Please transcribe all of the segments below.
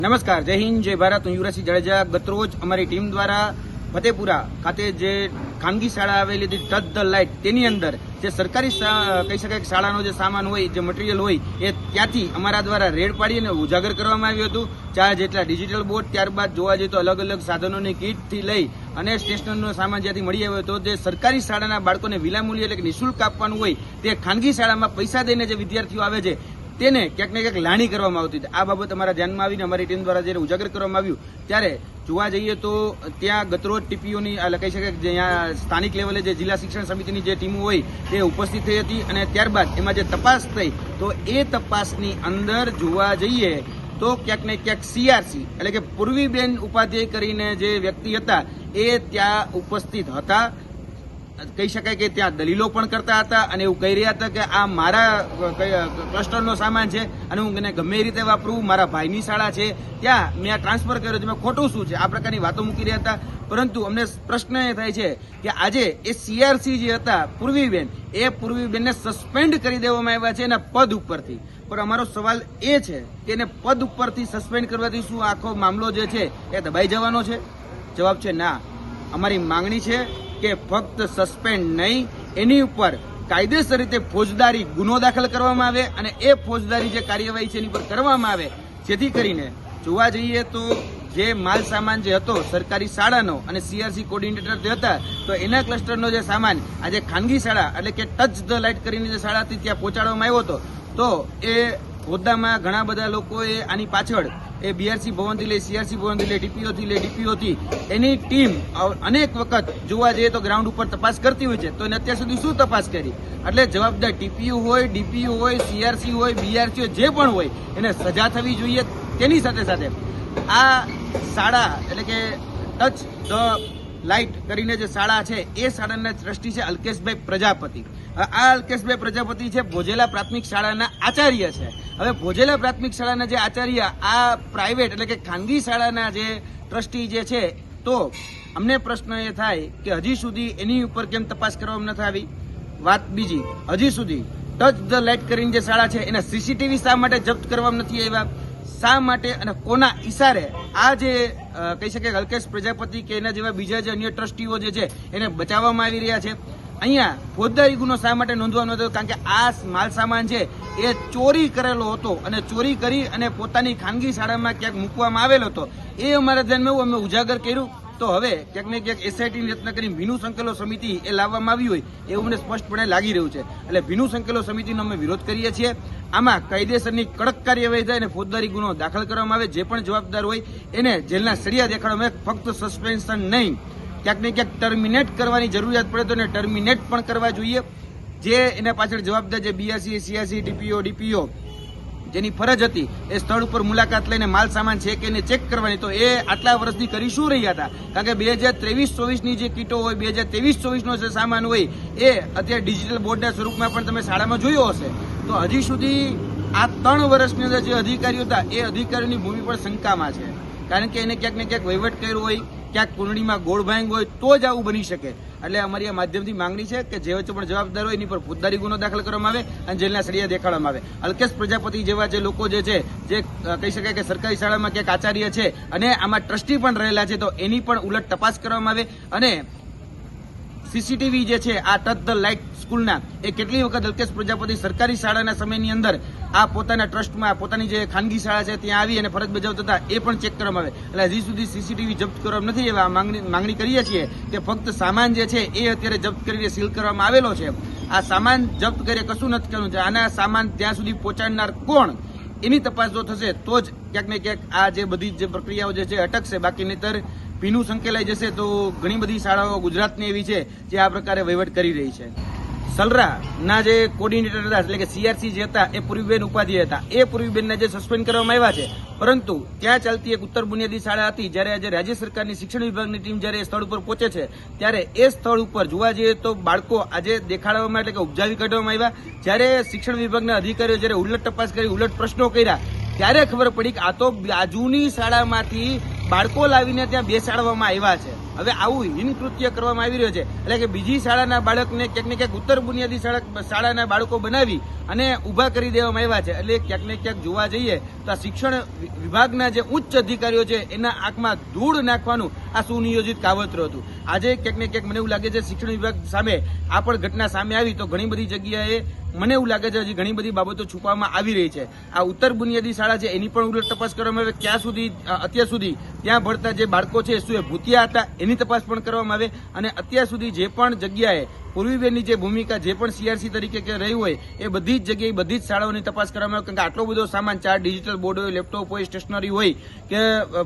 નમસ્કાર, જય હિન્દ, જય ભારત. હું યુવરાજસિંહ જાડેજા. ગતરોજ અમારી ટીમ દ્વારા ફતેપુરા ખાતે જે ખાનગી શાળા આવેલી હતી ટચ ધ લાઇટ, તેની અંદર જે સરકારી કહી શકાય કે શાળાનો જે સામાન હોય, જે મટીરિયલ હોય, એ ત્યાંથી અમારા દ્વારા રેડ પાડીને ઉજાગર કરવામાં આવ્યું હતું. 4 જેટલા ડિજિટલ બોર્ડ, ત્યારબાદ જોવા જઈએ તો અલગ અલગ સાધનોની કીટથી લઈ અને સ્ટેશનરીનો સામાન જ્યાંથી મળી આવ્યો હતો, જે સરકારી શાળાના બાળકોને વિનામૂલ્ય એટલે કે નિઃશુલ્ક આપવાનું હોય, તે ખાનગી શાળામાં પૈસા દઈને જે વિદ્યાર્થીઓ આવે છે તેને ક્યાંક ને ક્યાંક લાણી કરવામાં આવતી હતી. આ બાબત અમારા ધ્યાનમાં આવીને અમારી ટીમ દ્વારા જ્યારે ઉજાગર કરવામાં આવ્યું ત્યારે જોવા જઈએ તો ત્યાં ગતરોજ ટીપીઓની કહી શકાય કે જ્યાં સ્થાનિક લેવલે જે જિલ્લા શિક્ષણ સમિતિની જે ટીમો હોય તે ઉપસ્થિત થઈ હતી અને ત્યારબાદ એમાં જે તપાસ થઈ તો એ તપાસની અંદર જોવા જઈએ તો ક્યાંક ને ક્યાંક સીઆરસી એટલે કે પૂર્વીબેન ઉપાધ્યાય કરીને જે વ્યક્તિ હતા એ ત્યાં ઉપસ્થિત હતા. કહી શકાય કે ત્યાં દલીલો પણ કરતા હતા અને એવું કહી રહ્યા હતા કે આ મારા ક્લસ્ટરનો સામાન છે અને હું એને ગમે એ રીતે વાપરું, મારા ભાઈની શાળા છે ત્યાં મેં આ ટ્રાન્સફર કર્યો છે, મેં ખોટું શું છે, આ પ્રકારની વાતો મૂકી રહ્યા હતા. પરંતુ અમને પ્રશ્ન એ થાય છે કે આજે એ સીઆરસી જે હતા પૂર્વીબેનને સસ્પેન્ડ કરી દેવામાં આવ્યા છે એના પદ ઉપરથી. પણ અમારો સવાલ એ છે કે એને પદ ઉપરથી સસ્પેન્ડ કરવાથી શું આખો મામલો જે છે એ દબાઈ જવાનો છે? જવાબ છે ના. અમારી માંગણી છે કે ફક્ત સસ્પેન્ડ નહીં, એની ઉપર કાયદેસર રીતે ફોજદારી ગુનો દાખલ કરવામાં આવે અને એ ફોજદારી જે કાર્યવાહી છે એની પર કરવામાં આવે, જેથી કરીને જોવા જઈએ તો જે માલ સામાન જે હતો સરકારી શાળાનો અને સીઆરસી કોર્ડિનેટર જે હતા તો એના ક્લસ્ટરનો જે સામાન આજે ખાનગી શાળા એટલે કે ટચ ધ લાઇટ કરીને જે શાળા હતી ત્યાં પહોંચાડવામાં આવ્યો હતો. તો એ હોદ્દામાં ઘણા બધા લોકોએ આની પાછળ એ બીઆરસી ભવનથી લઈ, સીઆરસી ભવનથી લઈ, ડીપીઓથી એની ટીમ અનેક વખત જોવા જઈએ તો ગ્રાઉન્ડ ઉપર તપાસ કરતી હોય છે. તો એને અત્યાર સુધી શું તપાસ કરી? એટલે જવાબદાર ટીપીયુ હોય, ડીપીયુ હોય, સીઆરસી હોય, બીઆરસી હોય, જે પણ હોય એને સજા થવી જોઈએ. તેની સાથે સાથે આ શાળા એટલે કે ટચ ધ લાઇટ કરીને જે શાળા છે એ શાળાના ટ્રસ્ટી છે અલ્કેશભાઈ પ્રજાપતિ. આ અલ્કેશભાઈ પ્રજાપતિ છે ભોજેલા પ્રાથમિક શાળાના આચાર્ય છે. હવે ભોજેલા પ્રાથમિક શાળાના જે આચાર્ય આ પ્રાઇવેટ એટલે કે ખાનગી શાળાના જે ટ્રસ્ટી જે છે, તો અમને પ્રશ્ન એ થાય કે હજી સુધી એની ઉપર કેમ તપાસ કરવામાં નથી આવી? વાત બીજી, હજી સુધી ટચ ધ લાઇટ કરીને જે શાળા છે એના સીસીટીવી શા માટે જપ્ત કરવામાં નથી આવ્યા? શા માટે અને કોના ઈશારે આ જે કહી શકાય અલ્કેશ પ્રજાપતિ કે એના જેવા બીજા જે અન્ય ટ્રસ્ટીઓ જે છે એને બચાવવામાં આવી રહ્યા છે? અહીંયા ફોજદારી ગુનો શા માટે નોંધવાનો હતો? કારણ કે આ માલ સામાન છે એ ચોરી કરેલો હતો અને ચોરી કરી અને પોતાની ખાનગી શાળામાં ક્યાંક મૂકવામાં આવેલો હતો. એ અમારા ધ્યાનમાં અમે ઉજાગર કર્યું. તો હવે ક્યાંક ને ક્યાંક એસઆઈટીની રચના કરી ભીનું સંકેલો સમિતિ એ લાવવામાં આવી હોય એવું મને સ્પષ્ટપણે લાગી રહ્યું છે. એટલે ભીનું સંકેલો સમિતિનો અમે વિરોધ કરીએ છીએ. આમાં કાયદેસરની કડક કાર્યવાહી થાય અને ફોજદારી ગુનો દાખલ કરવામાં આવે. જે પણ જવાબદાર હોય એને જેલના સળિયા દેખાડવામાં આવે. ફક્ત સસ્પેન્શન નહીં, ક્યાંક ને ક્યાંક ટર્મિનેટ કરવાની જરૂરિયાત પડે તો એને ટર્મિનેટ પણ કરવા જોઈએ. જે એના પાછળ જવાબદાર જે બીઆરસી, સીઆરસી, ડીપીઓ જેની ફરજ હતી એ સ્થળ ઉપર મુલાકાત લઈને માલ સામાન છે કે એને ચેક કરવાની, તો એ આટલા વર્ષથી કરી શું રહ્યા હતા? કારણ કે 2023-24ની જે કીટો હોય, 2023-24નો જે સામાન હોય એ અત્યારે ડિજિટલ બોર્ડના સ્વરૂપમાં પણ તમે શાળામાં જોયો હશે. તો હજી સુધી આ 3 વર્ષની અંદર જે અધિકારીઓ હતા એ અધિકારીઓની ભૂમિ પણ શંકામાં છે. કારણ કે એને ક્યાંક ને ક્યાંક વહીવટ કર્યો હોય, ક્યાંક કુંડળીમાં ગોળ ભાંગ હોય તો જ આવું બની શકે. એટલે અમારી આ માધ્યમથી માંગણી છે કે જે પણ જવાબદાર હોય એની પર ફોજદારી ગુનો દાખલ કરવામાં આવે અને જેલના સળિયા દેખાડવામાં આવે. અલ્કેશ પ્રજાપતિ જેવા જે લોકો જે છે, જે કહી શકાય કે સરકારી શાળામાં ક્યાંક આચાર્ય છે અને આમાં ટ્રસ્ટી પણ રહેલા છે, તો એની પણ ઉલટ તપાસ કરવામાં આવે. અને સીસીટીવી જે છે આ ટચ ધ લાઇટ સ્કૂલના એ કેટલી વખત અલ્કેશ પ્રજાપતિ સરકારી શાળાના સમયની અંદર આ પોતાના ટ્રસ્ટમાં પોતાની જે ખાનગી શાળા છે ત્યાં આવી અને ફરજ બજાવતા હતા એ પણ ચેક કરવામાં આવે. એટલે હજી સુધી સીસીટીવી જપ્ત કરવામાં નથી. એવા માંગણી કરીએ છીએ કે ફક્ત સામાન જે છે એ અત્યારે જપ્ત કરીને સીલ કરવામાં આવેલો છે. આ સામાન જપ્ત કરી કશું નથી કરવું છે. આના સામાન ત્યાં સુધી પહોંચાડનાર કોણ એની તપાસ જો થશે તો જ ક્યાંક ને ક્યાંક આ જે બધી જે પ્રક્રિયાઓ જે છે અટકશે. બાકી નહીતર ભીનું સંકેલાઈ જશે. તો ઘણી બધી શાળાઓ ગુજરાતની એવી છે જે આ પ્રકારે વહીવટ કરી રહી છે. સલરાના જે કોર્ડિનેટર હતા એટલે કે સીઆરસી જે હતા એ પૂર્વીબેન ઉપાધ્યાય હતા. એ પૂર્વીબેનને જે સસ્પેન્ડ કરવામાં આવ્યા છે, પરંતુ ત્યાં ચાલતી એક ઉત્તર બુનિયાદી શાળા હતી. જ્યારે આજે રાજ્ય સરકારની શિક્ષણ વિભાગની ટીમ જ્યારે સ્થળ ઉપર પહોંચે છે ત્યારે એ સ્થળ ઉપર જોવા જઈએ તો બાળકો આજે દેખાડવામાં એટલે કે ઉપજાવી કાઢવામાં આવ્યા. જ્યારે શિક્ષણ વિભાગના અધિકારીઓ જ્યારે ઉલટ તપાસ કરી, ઉલટ પ્રશ્નો કર્યા ત્યારે ખબર પડી કે આ તો બાજુની શાળામાંથી બાળકો લાવીને ત્યાં બેસાડવામાં આવ્યા છે. હવે આવું હીન કૃત્ય કરવામાં આવી રહ્યો છે. એટલે કે બીજી શાળાના બાળકને ક્યાંક ને ક્યાંક ઉત્તર બુનિયાદી શાળાના બાળકો બનાવી અને ઉભા કરી દેવામાં આવ્યા છે. એટલે ક્યાંક ને ક્યાંક જોવા જઈએ તો આ શિક્ષણ વિભાગના જે ઉચ્ચ અધિકારીઓ છે એના આંખમાં ધૂળ નાખવાનું આ સુનિયોજિત કાવતરું હતું. આજે ક્યાંક ને ક્યાંક મને એવું લાગે છે શિક્ષણ વિભાગ સામે આ પણ ઘટના સામે આવી તો ઘણી બધી જગ્યાએ મને એવું લાગે છે હજી ઘણી બધી બાબતો છુપાવવામાં આવી રહી છે. આ ઉત્તર બુનિયાદી શાળા છે એની પણ ઉલટ તપાસ કરવામાં આવે. ક્યાં સુધી અત્યાર સુધી ત્યાં ભણતા જે બાળકો છે શું એ ભૂતિયા હતા એની તપાસ પણ કરવામાં આવે. અને અત્યાર સુધી જે પણ જગ્યાએ પૂર્વીબેનની જે ભૂમિકા જે પણ સીઆરસી તરીકે રહી હોય એ બધી જ જગ્યાએ બધી જ શાળાઓની તપાસ કરવામાં આવે. કારણ કે આટલો બધો સામાન 4 ડિજિટલ બોર્ડ હોય, લેપટોપ હોય, સ્ટેશનરી હોય કે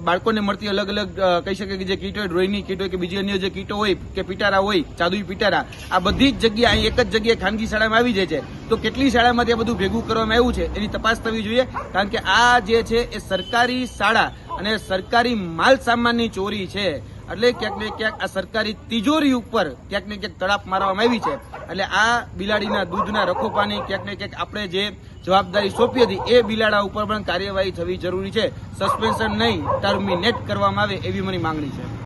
બાળકોને મળતી અલગ અલગ કહી શકે કે જે કીટ હોય, ડ્રોઈંગની કીટ હોય કે બીજી અન્ય જે કીટો હોય કે પિટારા હોય, જાદુઈ પિટારા, આ બધી જ જગ્યાએ અહીં એક જ જગ્યાએ ખાનગી શાળામાં આવી જાય છે. તો કેટલી શાળામાં ત્યાં બધું ભેગું કરવામાં આવ્યું છે એની તપાસ થવી જોઈએ. કારણ કે આ જે છે એ સરકારી શાળા અને સરકારી માલ સામાનની ચોરી છે. એટલે ક્યાંક ને ક્યાંક આ સરકારી તિજોરી ઉપર ક્યાંક ને ક્યાંક તડાપ મારવામાં આવી છે. એટલે આ બિલાડીના દૂધના રખોપાની ક્યાંક ને ક્યાંક આપણે જે જવાબદારી સોંપી હતી એ બિલાડા ઉપર પણ કાર્યવાહી થવી જરૂરી છે. સસ્પેન્શન નહીં, ટર્મિનેટ કરવામાં આવે એવી મારી માંગણી છે.